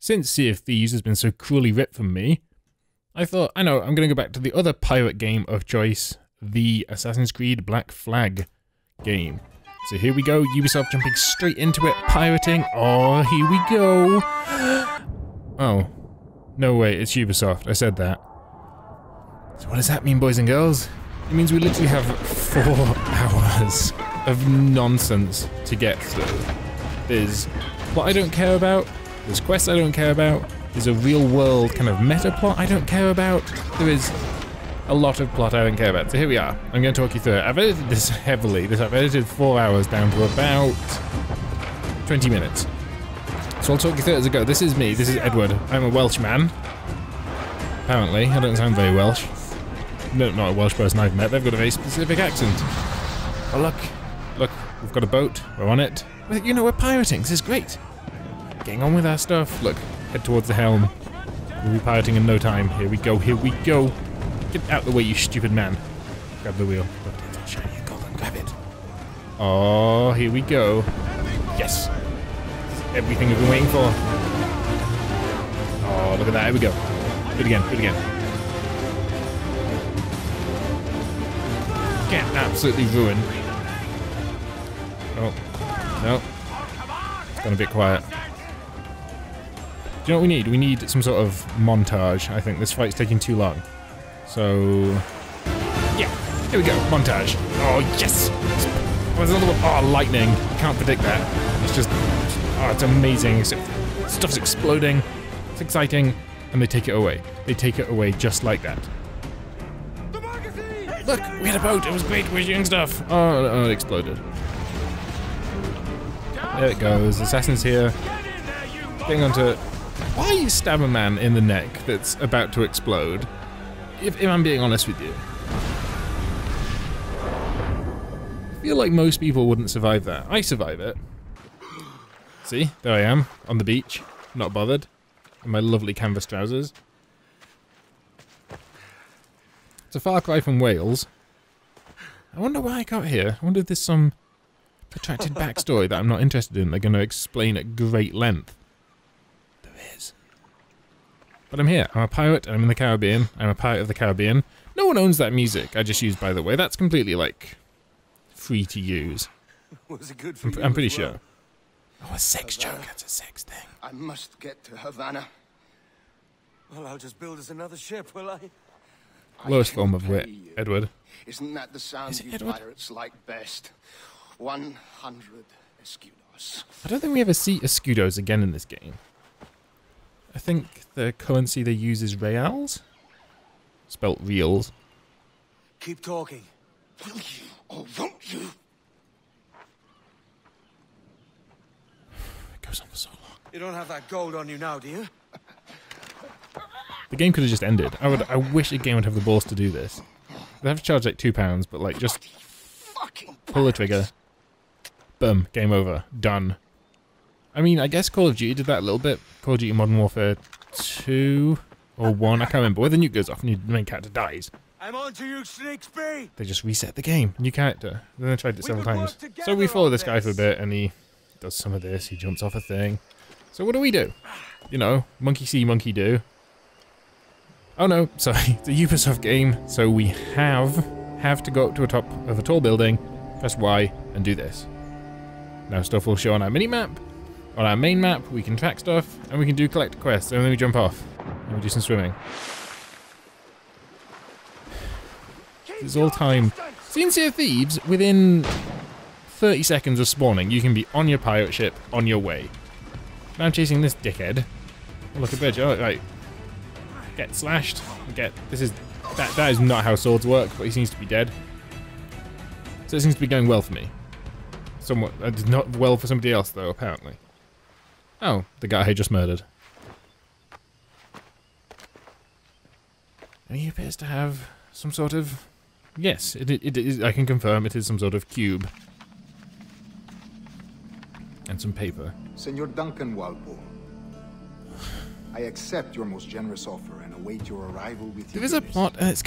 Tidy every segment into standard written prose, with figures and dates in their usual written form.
since Sea of Thieves has been so cruelly ripped from me, I thought, I know, I'm going to go back to the other pirate game of choice, the Assassin's Creed Black Flag game. So here we go, Ubisoft jumping straight into it, pirating. Oh, here we go. Oh, no way, it's Ubisoft, I said that. So what does that mean, boys and girls? It means we literally have 4 hours of nonsense to get through. There's plot I don't care about, there's quests I don't care about, there's a real world kind of meta plot I don't care about, there is a lot of plot I don't care about. So here we are, I'm going to talk you through it. I've edited this heavily, I've edited 4 hours down to about 20 minutes. So I'll talk you through it as I go. This is me, this is Edward, I'm a Welsh man. Apparently, I don't sound very Welsh. No, not a Welsh person I've met, they've got a very specific accent. Oh look, we've got a boat, we're on it. You know, we're pirating, this is great. Getting on with our stuff. Look, head towards the helm. We'll be pirating in no time. Here we go, here we go. Get out of the way, you stupid man. Grab the wheel. Look, it's shiny and golden, grab it. Oh, here we go. Yes. Everything we've been waiting for. Oh, look at that, here we go. Do it again, do it again. Get absolutely ruined. Oh, no. It's gone a bit quiet. Do you know what we need? We need some sort of montage, I think. This fight's taking too long. So... yeah, here we go, montage. Oh, yes! There's another one. Oh, lightning. You can't predict that. It's just... oh, it's amazing. Stuff's exploding. It's exciting. And they take it away. They take it away just like that. Look, we had a boat. It was great. We're doing stuff. Oh, it exploded. There it goes. Assassin's here. Getting onto it. Why you stab a man in the neck that's about to explode? If I'm being honest with you. I feel like most people wouldn't survive that. I survive it. See? There I am. On the beach. Not bothered. In my lovely canvas trousers. It's a far cry from Wales. I wonder why I got here. I wonder if there's some protracted backstory that I'm not interested in. They're going to explain at great length. There is. But I'm here. I'm a pirate. I'm in the Caribbean. I'm a pirate of the Caribbean. No one owns that music I just used, by the way. That's completely, like, free to use. Was it good for you I'm pretty as well? sure. Oh, a sex joke. That's a sex thing. I must get to Havana. Well, I'll just build us another ship, will I? Lowest form of wit, Edward. Isn't that the sound you Edward? pirates like best? 100 escudos. I don't think we ever see escudos again in this game. I think the currency they use is reals. Spelt reals. Keep talking. Will you or won't you? It goes on for so long. You don't have that gold on you now, do you? The game could have just ended. I wish a game would have the balls to do this. They have to charge like £2, but like just pull the trigger. Boom, game over, done. I mean, I guess Call of Duty did that a little bit. Call of Duty Modern Warfare 2 or 1, I can't remember. Where the nuke goes off and the main character dies. I'm on to you, Snakesby. They just reset the game, new character. Then they tried it several times. So we follow this guy for a bit and he does some of this, he jumps off a thing. So what do we do? You know, monkey see, monkey do. Oh no, sorry, it's a Ubisoft game, so we have to go up to the top of a tall building, press Y, and do this. Now stuff will show on our mini-map, on our main map, we can track stuff, and we can do collect quests, and then we jump off, and we do some swimming. This is all time. See in Sea of Thieves, within 30 seconds of spawning, you can be on your pirate ship, on your way. Now I'm chasing this dickhead. Oh, look, a bridge, oh, right. Get slashed. This is that is not how swords work, but he seems to be dead. So it seems to be going well for me. Somewhat, not well for somebody else though, apparently. Oh, the guy I just murdered. And he appears to have some sort of... yes, it is. I can confirm it is some sort of cube. And some paper. Senor Duncan Walpole, I accept your most generous offer and await your arrival with There is a plot, and it's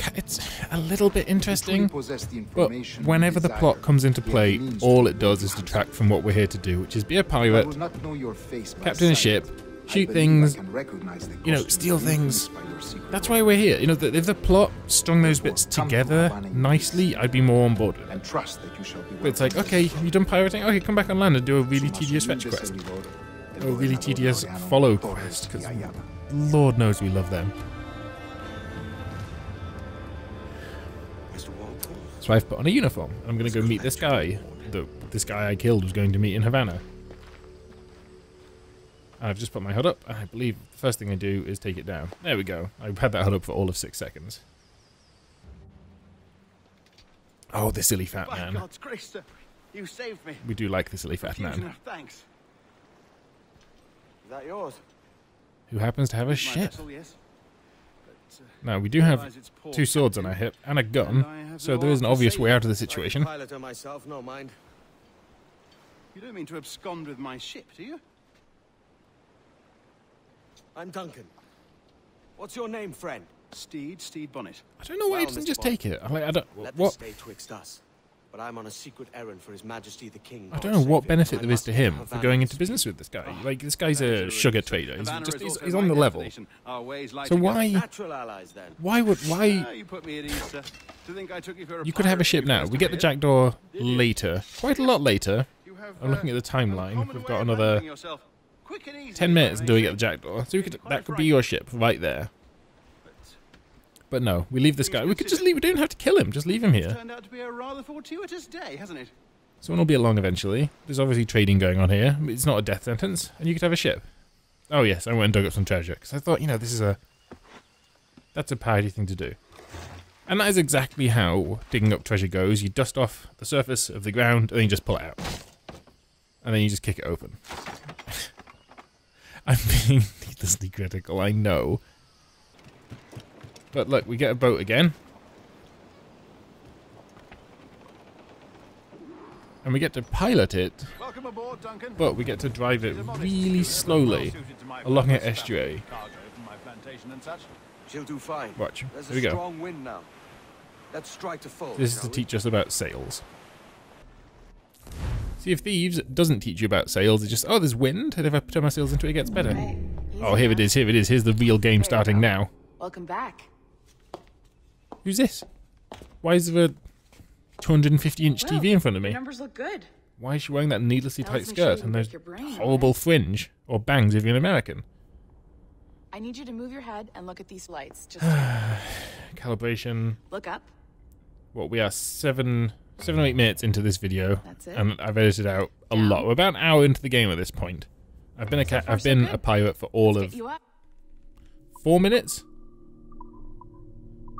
a little bit interesting, but whenever the plot comes into play, all it does is detract from what we're here to do, which is be a pirate, captain a ship, shoot I believe things, I can recognize the you know, costumes steal things. influenced by your secret That's why we're here. You know, if the plot strung those bits together nicely, I'd be more on board with it. and trust that you shall be. But it's like, okay, you done pirating? Okay, come back on land and do a really tedious fetch quest. Or a really tedious follow quest, because Lord knows we love them. So I've put on a uniform, and I'm going to go meet this guy that this guy I killed was going to meet in Havana. I've just put my HUD up, and I believe the first thing I do is take it down. There we go. I've had that HUD up for all of 6 seconds. Oh, the silly fat By man. God's grace, sir, you saved me. We do like the silly fat Profusion man. of thanks. Is that yours? Who happens to have a My ship. vessel, yes. But, Now, we do have realize it's poor 2 swords on captain, our hip and a and I gun, have so no there is an arm to obvious save way you. out of the situation. Pilot her myself, no mind. You don't mean to abscond with my ship, do you? I'm Duncan. What's your name, friend? Steed Bonnet. I don't know why he Well, doesn't Mr. just Bond, take it. I don't. Let this What? stay twixt us. But I'm on a secret errand for His Majesty the King. I don't know what benefit there is to him for going into business with this guy. Like, this guy's a sugar trader. He's on the level. So why? Natural allies, then. Why would? Why? You put me at ease, sir. To think I took you for a You could have a pirate ship when you now. first We get the appeared. jackdaw Did you? later. Quite a lot later. You have, I'm looking at the timeline. uncommon We've way got of another handling yourself. Quick and easy, 10 if I minutes may until we say. get the jackdaw. So we could, Quite that could be frank. your ship right there. But no, we leave this guy. We could just leave. We don't have to kill him. Just leave him It's here. turned out to be a rather fortuitous day, hasn't it? Someone will be along eventually. There's obviously trading going on here. It's not a death sentence, and you could have a ship. Oh yes, I went and dug up some treasure because I thought, you know, that's a piety thing to do. And that is exactly how digging up treasure goes. You dust off the surface of the ground, and then you just pull it out. And then you just kick it open. I'm being needlessly critical, I know. But look, we get a boat again. And we get to pilot it, Welcome aboard, Duncan. but we get to drive it She's a modest really creature, slowly well-suited to my along an purpose. estuary. Cargo from my plantation and such. She'll do fine. Watch, There's here we a go. strong wind now. Let's strike to full. This is to shall we? teach us about sails. Sea of Thieves doesn't teach you about sails, it's just, oh, there's wind, and if I turn my sails into it, it gets better. Right. Oh, here it is, here it is, here's the real game There you starting go. now. Welcome back. Who's this? Why is there a 250-inch TV in front of Your me? numbers look good. Why is she wearing that needlessly Now tight let's make sure skirt you and break those your brain, horrible alright? fringe, or bangs if you're an American? I need you to move your head and look at these lights. Just Calibration. look up. What, we are 7 or 8 minutes into this video, That's it. and I've edited out a Down. lot. We're about an hour into the game at this point. I've been far, I've so been good. a pirate for all Get of you up. 4 minutes.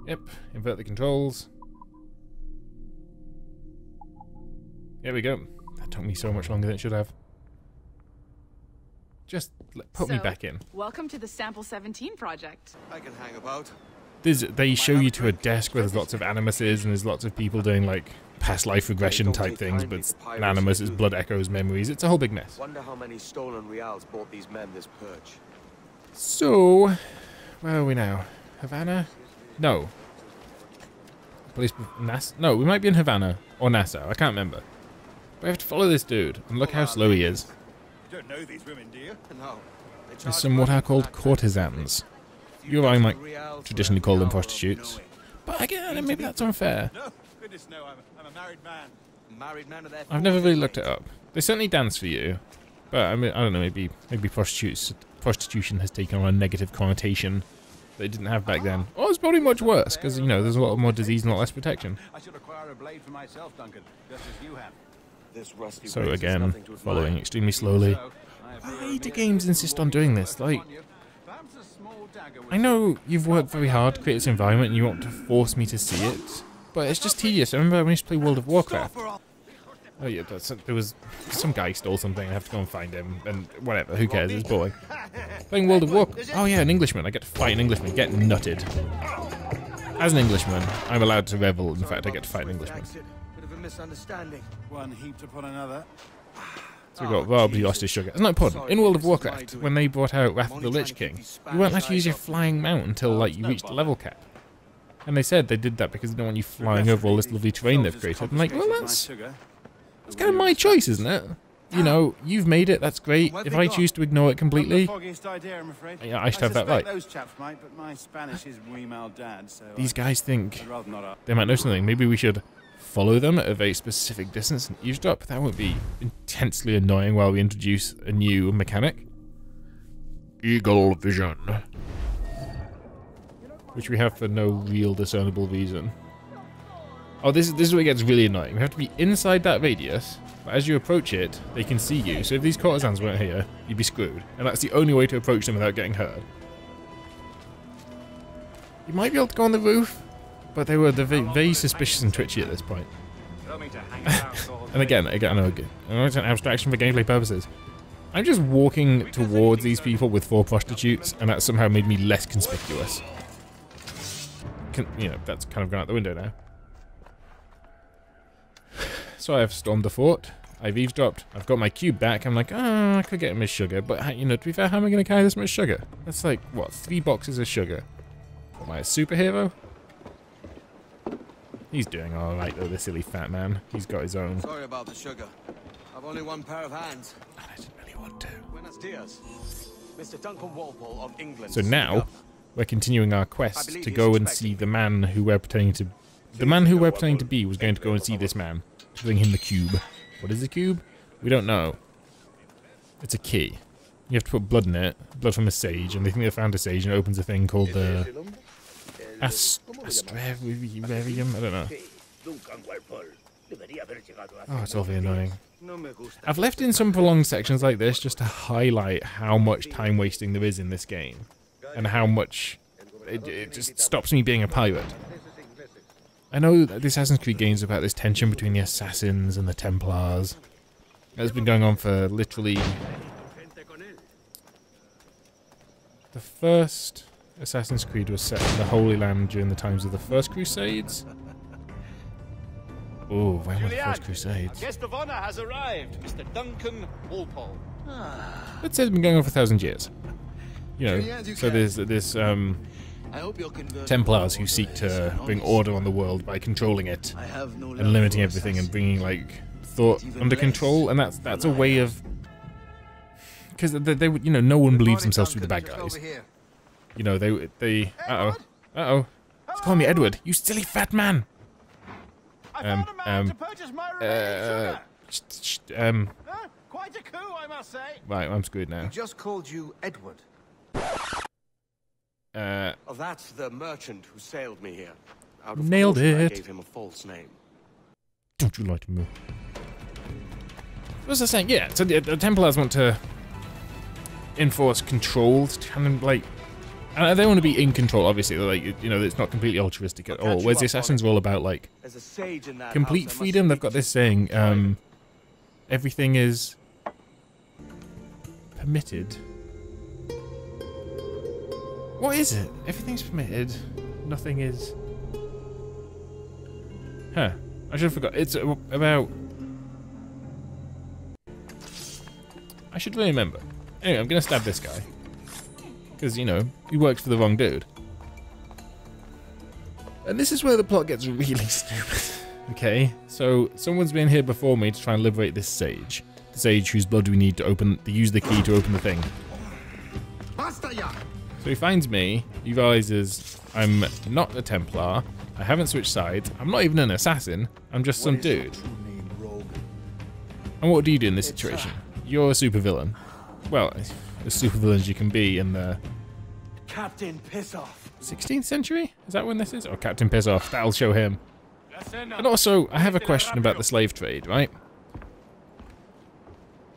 Yep, invert the controls. There we go. That took me so much longer than it should have. Just put me So, back in. Welcome to the Sample 17 project. I can hang about. They show you to a desk where there's lots of animuses and there's lots of people doing like past life regression type things, but it's an animus, it's blood echoes, memories. It's a whole big mess. Wonder how many stolen reals bought these men this perch. So, where are we now? Havana? No. Police No, we might be in Havana or Nassau. I can't remember. But we have to follow this dude, and look how slow he is. You don't know these women, do you? No. There's some what are called courtesans. You or I might traditionally call them prostitutes. But again, maybe that's unfair. No, goodness no, I'm a married man. Married man of their I've never really looked it up. They certainly dance for you. But I mean, I don't know, maybe prostitution has taken on a negative connotation that it didn't have back then. Or it's probably much worse, because, you know, there's a lot more disease and a lot less protection. I should acquire a blade for myself, Duncan, just as you have. This rusty So razor's again, nothing to admire. following extremely slowly. So, I appear Why a do mere games insist on doing this? Like, Perhaps a small dagger would I know you've worked very hard to create this environment and you want to force me to see it, but it's just tedious. I remember when we used to play World of Warcraft. Oh yeah, there was some guy stole something. I have to go and find him, and whatever. Who cares? It's boring. Playing World of Warcraft. Oh yeah, an Englishman. I get to fight an Englishman. Get nutted. As an Englishman, I'm allowed to revel in the fact I get to fight an Englishman. Exit. Bit of a misunderstanding. one heaped upon another. So we got robbed, he lost his sugar. It's not important. In World of Warcraft, when they brought out Wrath of the Lich King, you weren't allowed to use your flying mount until like you reached the level cap. And they said they did that because they don't want you flying over all this lovely terrain they've created. I'm like, well, that's kind of my choice, isn't it? you know, you've made it, that's great. If I choose to ignore it completely, yeah, I should have that right. Those chaps might, but my Spanish is muy mal dad, so These guys think I'd rather not. they might know something. Maybe we should follow them at a very specific distance and eavesdrop. That would be intensely annoying while we introduce a new mechanic. Eagle vision. Which we have for no real discernible reason. Oh, this is where it gets really annoying. We have to be inside that radius, but as you approach it, they can see you. So if these courtesans weren't here, you'd be screwed. And that's the only way to approach them without getting hurt. You might be able to go on the roof, but they were very suspicious and twitchy at this point. And again, I know it's an abstraction for gameplay purposes. I'm just walking towards these people with 4 prostitutes, and that somehow made me less conspicuous. You know, that's kind of gone out the window now. So I've stormed the fort, I've eavesdropped, I've got my cube back. I'm like, oh, I could get him his sugar, but you know, to be fair, how am I going to carry this much sugar? That's like, what, 3 boxes of sugar? Am I a superhero? He's doing alright though, the silly fat man. He's got his own. Sorry about the sugar. I've only one pair of hands. And I didn't really want to. Buenos dias. Mr. Duncan Walpole of England. So now, we're continuing our quest to go and see the man who we're pretending to... The man who we're pretending to be was going to go and see this man. To bring him the cube. What is the cube? We don't know. It's a key. You have to put blood in it. Blood from a sage. And they think they found a sage and it opens a thing called the... Astrarium? I don't know. Oh, it's all very annoying. I've left in some prolonged sections like this just to highlight how much time wasting there is in this game. And how much it just stops me being a pirate. I know that the Assassin's Creed games are about this tension between the assassins and the Templars. That's been going on for literally... The first Assassin's Creed was set in the Holy Land during the times of the First Crusades. Oh, when were the First Crusades? Guest of honor has arrived, Mr. Duncan Walpole. Let's say it's been going on for 1,000 years. You know, so there's this Templars who seek to bring order on the world by controlling it and limiting everything and bringing like thought under control, and that's a way of, because they you know, no one believes themselves to be the bad guys. You know, they he's calling me Edward, you silly fat man. Quite a coup, I must say. Right, I'm screwed now. He just called you Edward. Oh, that's the merchant who sailed me here. Out of Nailed caution, I it. gave him a false name. Don't you lie to me. What was I saying? Yeah, so the Templars want to enforce control, kind of like, and they want to be in control, obviously. They're like, you know, it's not completely altruistic at all. Whereas the Assassins are all about like There's a sage in that complete house. freedom. They've got this saying, everything is permitted. What is it? Everything's permitted. Nothing is. Huh. I should have forgot. It's about. I should really remember. Anyway, I'm gonna stab this guy. Because, you know, he works for the wrong dude. And this is where the plot gets really stupid. Okay, so someone's been here before me to try and liberate this sage. The sage whose blood we need to use the key to open the thing. So he finds me, he realizes I'm not a Templar, I haven't switched sides, I'm not even an assassin, I'm just some dude. And what do you do in this situation? You're a supervillain. Well, as supervillain as you can be in the... Captain Piss Off. 16th century? Is that when this is? Oh, Captain Piss Off, that'll show him. And also, I have a question about the slave trade, right?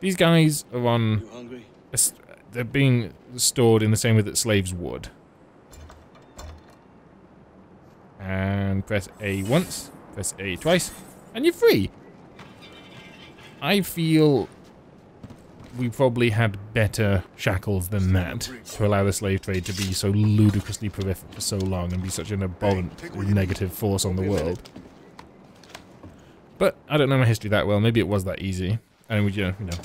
These guys are on... You hungry? They're being stored in the same way that slaves would. And press A once, press A twice, and you're free! I feel we probably had better shackles than that to allow the slave trade to be so ludicrously prolific for so long and be such an abhorrent negative force on the world. But I don't know my history that well, maybe it was that easy. And you know,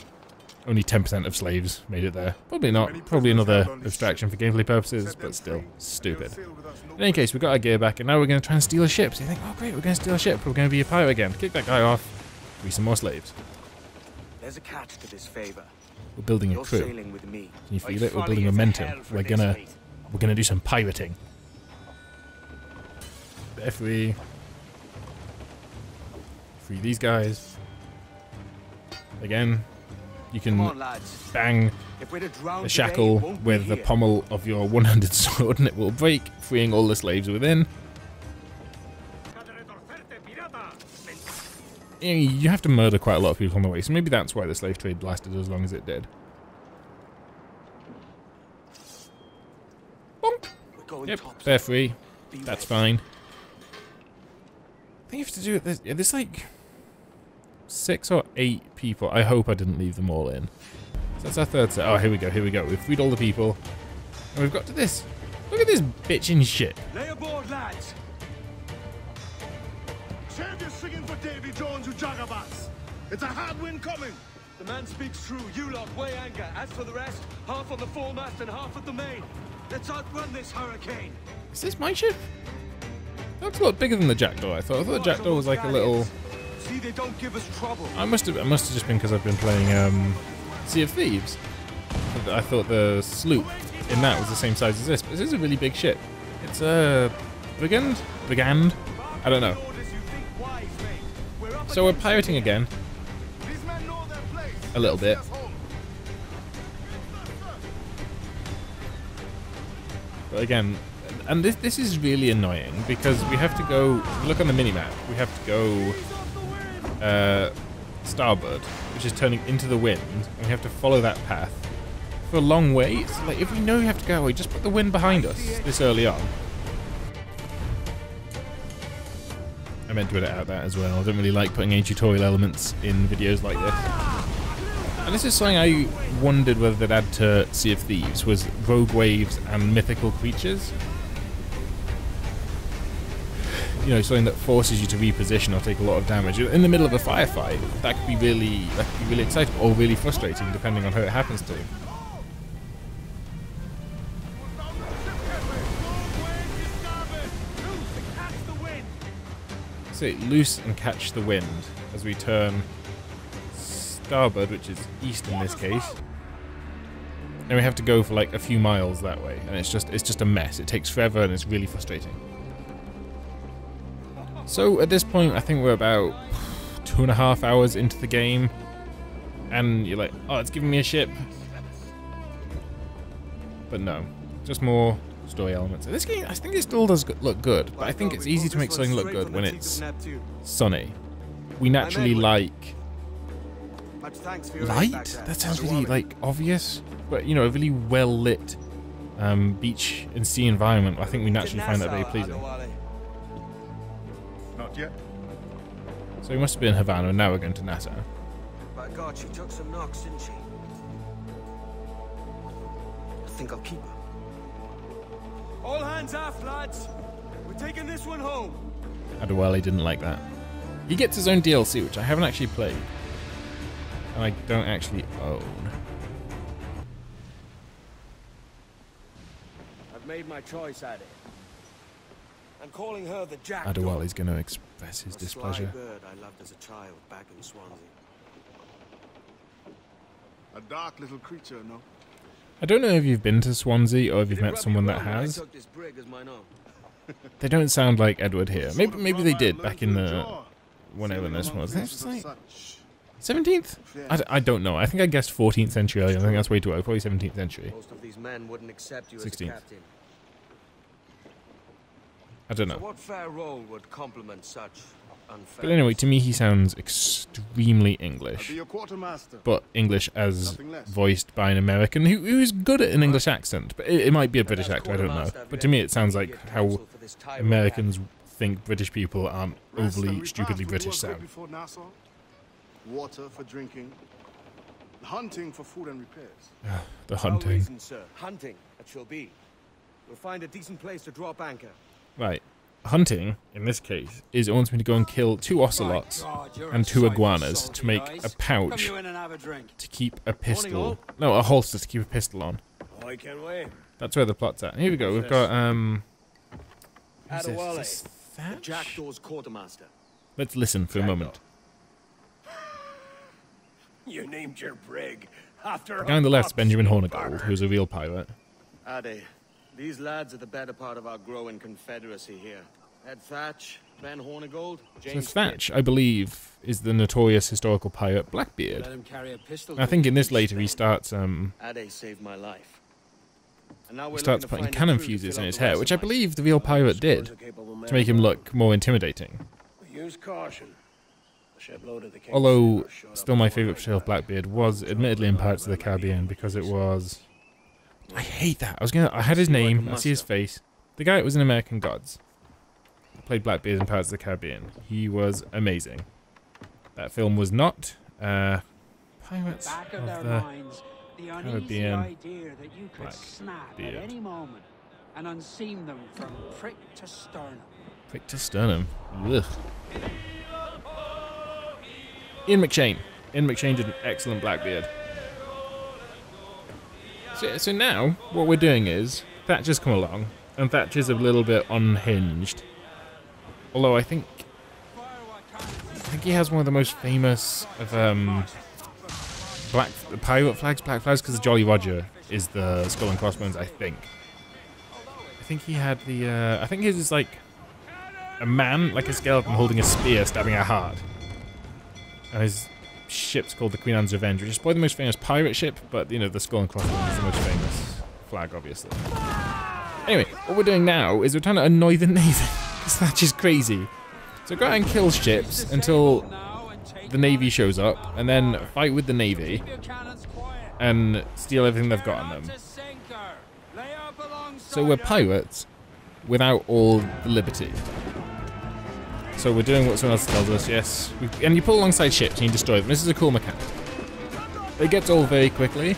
only 10% of slaves made it there. Probably not. Probably another abstraction for gameplay purposes, but still stupid. In any case, we got our gear back, and now we're going to try and steal a ship. So you think, oh great, we're going to steal a ship. We're going to be a pirate again. Kick that guy off. Free some more slaves. There's a catch to this favor. We're building a You're crew. sailing with me. Can you feel it? We're building momentum. We're gonna do some pirating. They're free. Free these guys. Again, you can bang a shackle with the pommel of your one-handed sword and it will break, freeing all the slaves within. You have to murder quite a lot of people on the way, so maybe that's why the slave trade lasted as long as it did. Bonk. Yep, they're free. That's fine. I think you have to do it. There's like 6 or 8 people. I hope I didn't leave them all in. So that's our third set. Oh, here we go, here we go. We've freed all the people. And we've got to this. Look at this bitchin' shit. Lay aboard, lads. Save your singing for Davy Jones, you jagabats. It's a hard wind coming. The man speaks true. You lot weigh anchor. As for the rest, half on the foremast and half at the main. Let's outrun this hurricane. Is this my ship? That's a lot bigger than the Jackdaw, I thought. I thought the Jackdaw was like a little... See, they don't give us trouble. It must have just been because I've been playing Sea of Thieves. I thought the sloop in that was the same size as this, but this is a really big ship. It's a brigand? I don't know. So we're pirating again. A little bit. But again, and this is really annoying because we have to go, look on the minimap, we have to go starboard, which is turning into the wind, and we have to follow that path for a long way. It's like, if we know we have to go away, just put the wind behind us this early on. I meant to edit out that as well. I don't really like putting any tutorial elements in videos like this. And this is something I wondered whether they'd add to Sea of Thieves, was rogue waves and mythical creatures. You know, something that forces you to reposition or take a lot of damage. In the middle of a firefight, that could be really exciting or really frustrating, depending on who it happens to. So loose and catch the wind as we turn starboard, which is east in this case. And we have to go for like a few miles that way, and it's just a mess. It takes forever and it's really frustrating. So at this point, I think we're about 2.5 hours into the game, and you're like, oh, it's giving me a ship. But no, just more story elements. This game, I think it still does look good, but I think it's easy to make something look good when it's sunny. We naturally like light? That sounds really like obvious, but you know, a really well lit beach and sea environment. I think we naturally find that very pleasing. Not yet. So we must have been in Havana, and now we're going to Nassau. By God, she took some knocks, didn't she? I think I'll keep her. All hands aft, lads. We're taking this one home. Adewale didn't like that. He gets his own DLC, which I haven't actually played. And I don't actually own. I've made my choice at it. I'm calling her the Jackdaw. Adewale's going to express his displeasure. A sly bird I loved as a child back in Swansea. A dark little creature, no? I don't know if you've been to Swansea or if you've met someone that has. They don't sound like Edward here. Maybe they did back in the... whenever this was. I think it's like 17th? I don't know. I think I guessed 14th century earlier. I think that's way too early. Probably 17th century. Most of these men wouldn't accept you 16th. as a captain. I don't know. So what fair role would complement such unfair? But anyway, to me he sounds extremely English. Be your quartermaster. But English as voiced by an American who is good at an English accent. But it might be a British actor, I don't know. But to me it sounds like how Americans think British people aren't overly, stupidly British sound. Water for drinking. Hunting for food and repairs. The No hunting. reason, sir. Hunting, it shall be. We'll find a decent place to drop anchor. Right. Hunting, in this case, is it wants me to go and kill 2 ocelots and 2 iguanas to make a pouch to keep a pistol. No, a holster to keep a pistol on. I can wait. That's where the plot's at. Here we go. We've got, who's Adewale, this? Thatch? Jackdaw's quartermaster. Let's listen for a moment. You named your brig after The guy on the left is Benjamin Hornigold, who's a real pirate. Ade, these lads are the better part of our growing confederacy here. Ed Thatch, Ben Hornigold, So James Thatch, I believe, is the notorious historical pirate Blackbeard. Let him carry a pistol. I think in this later he starts Ade saved my life. And now he we're starts looking to putting find a cannon crew to fuses fill in up his the hair, rest which of I my believe the real pirate did to make him look more intimidating. Use caution. The ship loaded the King's Although, sailors showed still up my before favourite portrayal of Blackbeard was admittedly in Pirates of the Caribbean because it was... I hate that. I had his name, I see his face. The guy that was in American Gods. Played Blackbeard in Pirates of the Caribbean. He was amazing. That film was not Pirates Back of of their the minds, the uneasy Caribbean. idea that you could snap at Blackbeard. any moment and unseam them from prick to sternum. Prick to sternum. Ugh. Ian McShane. Ian McShane did an excellent Blackbeard. So now, what we're doing is, Thatcher's come along, and Thatcher's a little bit unhinged. Although I think he has one of the most famous of pirate flags, black flags, because Jolly Roger is the skull and crossbones, I think. I think he had the, I think his is like a man, like a skeleton holding a spear stabbing out hard. And his ship's called the Queen Anne's Revenge, which is probably the most famous pirate ship, but, you know, the skull and crossbones is the most famous flag, obviously. Anyway, what we're doing now is we're trying to annoy the Navy, because Thatcher's crazy. So go out and kill ships until the Navy shows up, and then fight with the Navy, and steal everything they've got on them. So we're pirates, without all the liberty. So we're doing what someone else tells us, yes. And you pull alongside ships and you destroy them. This is a cool mechanic. It gets old very quickly,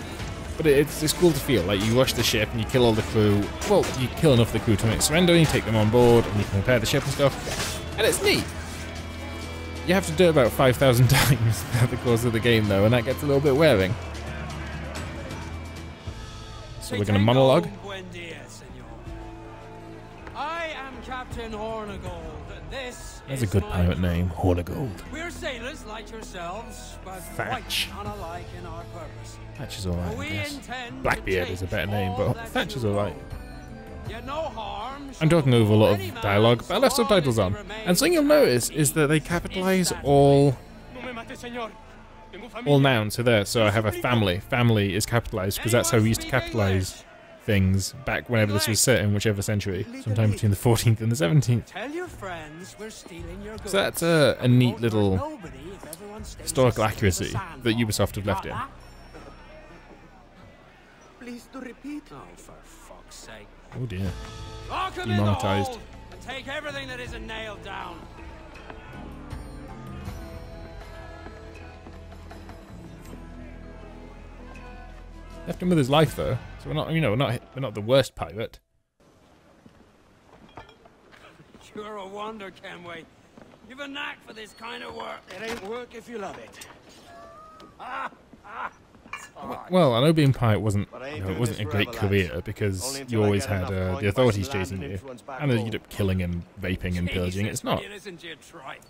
but it's cool to feel. Like, you rush the ship and you kill all the crew. Well, you kill enough of the crew to make surrender, and you take them on board, and you can repair the ship and stuff. And it's neat. You have to do it about 5,000 times throughout the course of the game, though, and that gets a little bit wearing. So we're going to monologue. I am Captain Hornigold. That's a good pirate name, Hornigold. We're sailors like yourselves, but Thatch. quite unalike in our purpose. Thatch is alright, I We guess. intend to Blackbeard is a better name, all but that Thatch is you alright. Yet no harm I'm talking over a lot any of man, dialogue, but I left so long subtitles as he on. remains And something you'll notice is that they capitalize all nouns. So there, so I have a family. Family is capitalized because that's how we used to capitalize things back whenever this was set in whichever century, sometime between the 14th and the 17th. Tell your friends we're stealing your goods. So that's a neat little Nobody if everyone stays historical asleep in the accuracy sand. that Ubisoft have left in. Please to repeat. Oh, for fuck's sake. Oh dear. Lock 'em in the Demonetized. hold and take everything that isn't nailed down. Left him with his life though, so we're not, you know, we're not the worst pirate. You're a wonder, Kenway. You've a knack for this kind of work. It ain't work if you love it. Well, I know being pirate wasn't, But I ain't you know, it doing wasn't a this great forever, career lads. because Only you until I always get had enough coin the to authorities buy some land chasing and you, influence back and then home. you'd up killing and raping and pillaging. It's not, Isn't your tripe?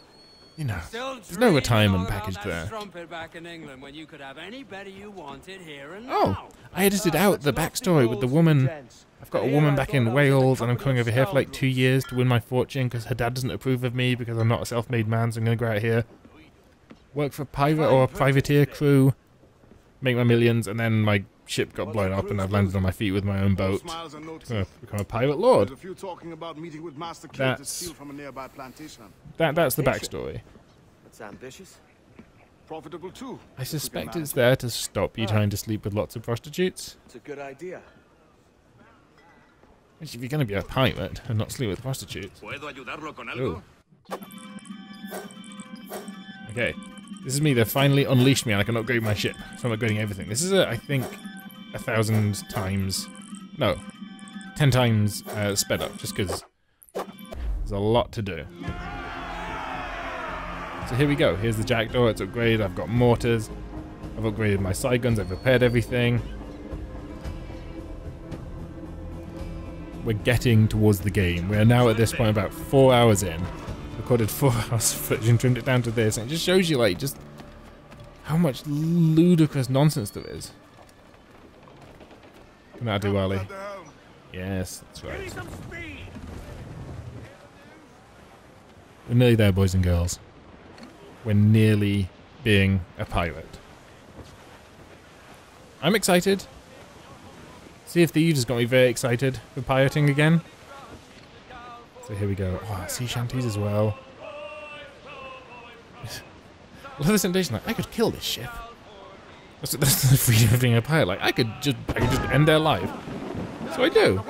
you know, Still there's no dreaming retirement on about package that there. strumpet back in England when you could have anybody you wanted here and Oh, now. I edited out the backstory with the woman. I've got a woman back in Wales, and I'm coming over here for like 2 years to win my fortune because her dad doesn't approve of me because I'm not a self-made man, so I'm going to go out here, work for a pirate or a privateer crew, make my millions, and then my ship got blown up and I've landed on my feet with my own boat. Smiles and notices. I'm going to become a pirate lord. There's a few talking about meeting with Master King to That's- steal from a nearby plantation. That's the backstory. That's ambitious. Profitable too. I suspect it's there to stop you trying to sleep with lots of prostitutes. It's a good idea. Which if you're going to be a pirate and not sleep with prostitutes. Ooh. Okay. This is me. They've finally unleashed me and I can upgrade my ship. So I'm upgrading everything. This is, I think, 1,000 times... No. 10 times sped up, just because there's a lot to do. So here we go. Here's the jackdaw. It's upgraded. I've got mortars. I've upgraded my side guns. I've repaired everything. We're getting towards the game. We are now at this point about 4 hours in. Recorded 4 hours of footage and trimmed it down to this. And it just shows you, like, just how much ludicrous nonsense there is. Come out, Diwali. Yes, that's right. We're nearly there, boys and girls. We're nearly being a pirate. I'm excited. Sea of Thieves has got me very excited for pirating again. So here we go. Oh, sea shanties as well. Love this indentation. Like, I could kill this ship. That's the freedom of being a pirate. Like, I could just end their life. So I do.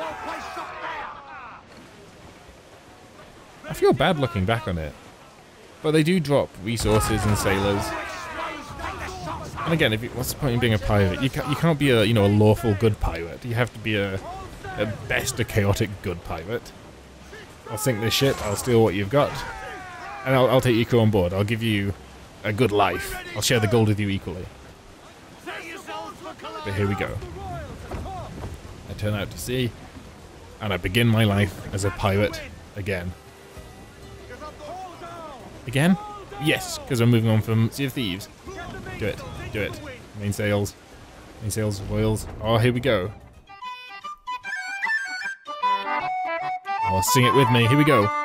I feel bad looking back on it, but they do drop resources and sailors. And again, what's the point in being a pirate? You can't be a a lawful good pirate. You have to be at best a chaotic good pirate. I'll sink this ship. I'll steal what you've got, and I'll take your crew on board. I'll give you a good life. I'll share the gold with you equally. But here we go. I turn out to sea, and I begin my life as a pirate again. Again? Yes, because I'm moving on from Sea of Thieves. Do it. Do it. Mainsails. Mainsails, royals. Oh, here we go. Oh, sing it with me. Here we go.